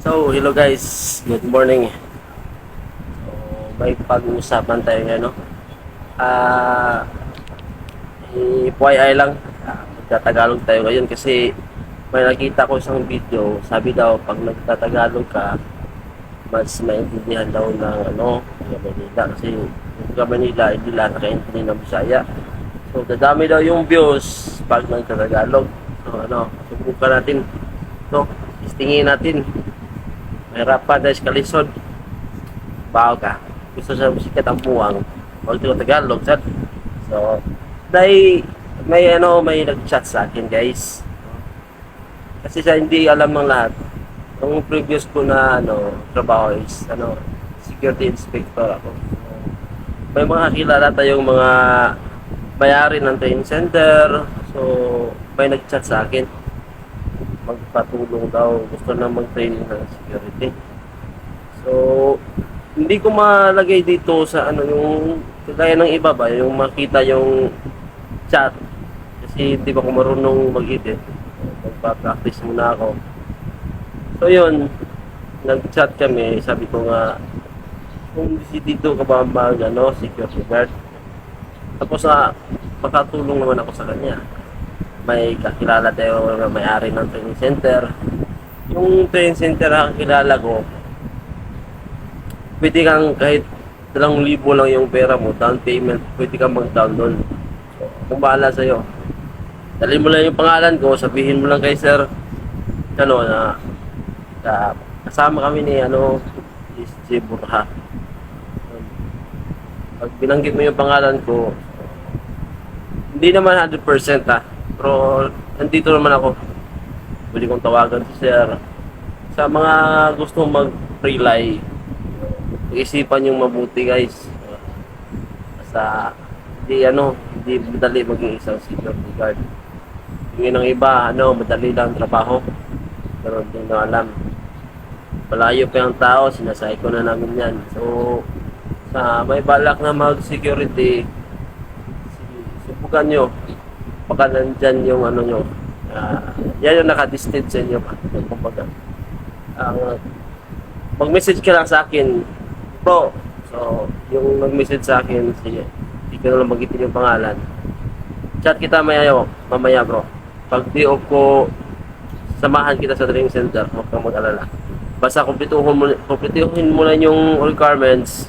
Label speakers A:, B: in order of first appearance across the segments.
A: So, hello guys. Good morning. So, may pag-uusapan tayo ngayon, no? Ah, FYI lang. Magtatagalog tayo ngayon kasi may nakita ko isang video. Sabi daw, pag nagtatagalog ka, mas maintindihan daw ng taga Manila. Kasi yung taga Manila, hindi lang nakaintindi ng Bisaya. So, dadami daw yung views pag nagtatagalog. So, subukan natin. So, istingin natin. Mahirap pa dahil kalisod. Bao ka. Gusto sa musikat ang buwang. Huwag ito Tagalog, sad. So, may nag-chat sa akin, guys. Kasi siya hindi alam ng lahat. Yung previous ko na, trabaho is, security inspector ako. May mga kilala tayong mga may-ari ng training center. So, may nag-chat sa akin. Magpatulong daw. Gusto na mag-training ng security. So, hindi ko malagay dito sa yung kagaya ng iba ba, yung makita yung chat. Kasi hindi ba ako marunong mag-edit. Magpa-practice muna ako. So, yun. Nag-chat kami. Sabi ko nga, kung dito ka ba security guard. Tapos makatulong naman ako sa kanya. May kakilala tayo na may-ari ng training center. Yung training center na kakilala ko, pwede kang kahit 2,000 lang yung pera mo, down payment, pwede kang mag-down doon. So, kung bahala sa'yo. Dali mo lang yung pangalan ko, sabihin mo lang kay sir, na kasama kami ni si Burha. Pag binanggit mo yung pangalan ko, hindi naman 100% pero nandito naman ako. Pwede kong tawagan si sir. Sa mga gustong mag-relay, isipan yung mabuti guys. Hindi madali maging isang security guard. Yung ng iba, madali lang trabaho. Pero hindi na alam. Malayo pa yung tao, sinasay ko na namin yan. So, sa may balak na mag-security, subukan nyo. Baka nandyan yung nyo. Yan yung naka-distance sa inyo. Kumbaga. Mag-message ka lang sa akin, bro. So, yung nag-message sa akin, sige, hindi ko na lang magitin yung pangalan. Chat kita mamaya bro. Pag di-off ko, samahan kita sa training center. Huwag kang mag-alala. Basta kumpletuhin mo lang yung requirements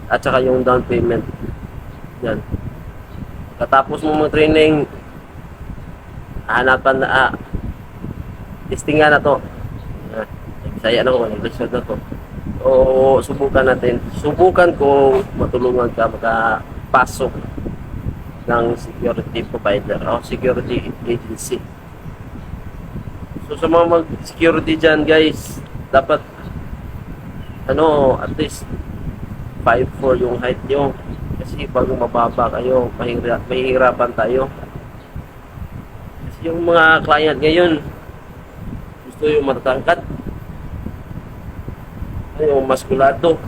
A: at saka yung down payment. Yan. Katapos mo mag-training, hanapan na, testingan na to. Saya na ko, nag-result na to. So, subukan natin. Subukan ko matulungan ka makapasok ng security provider o security agency. So, sa mga mag-security dyan, guys, dapat, at least 5'4" yung height nyo. Kasi pag mababa kayo, mahihirapan tayo. Kasi yung mga client ngayon, gusto yung matatangkad. Yung maskulado.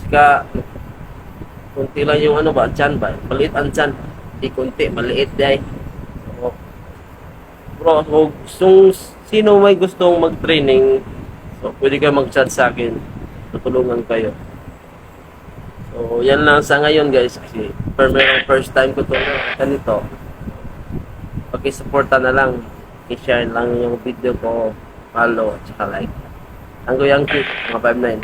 A: Saka, kunti lang yung tiyan ba? Maliit ang tiyan. Di kunti, maliit day. So, bro, sino may gustong mag-training, so pwede kayo mag-chat sa akin. Tutulungan kayo. So, yan lang sa ngayon guys. Kasi, first time ko ganito. Pag-supporta na lang. I-share lang yung video ko. Follow at saka like. Ang Goyang Cute, mga 5'9".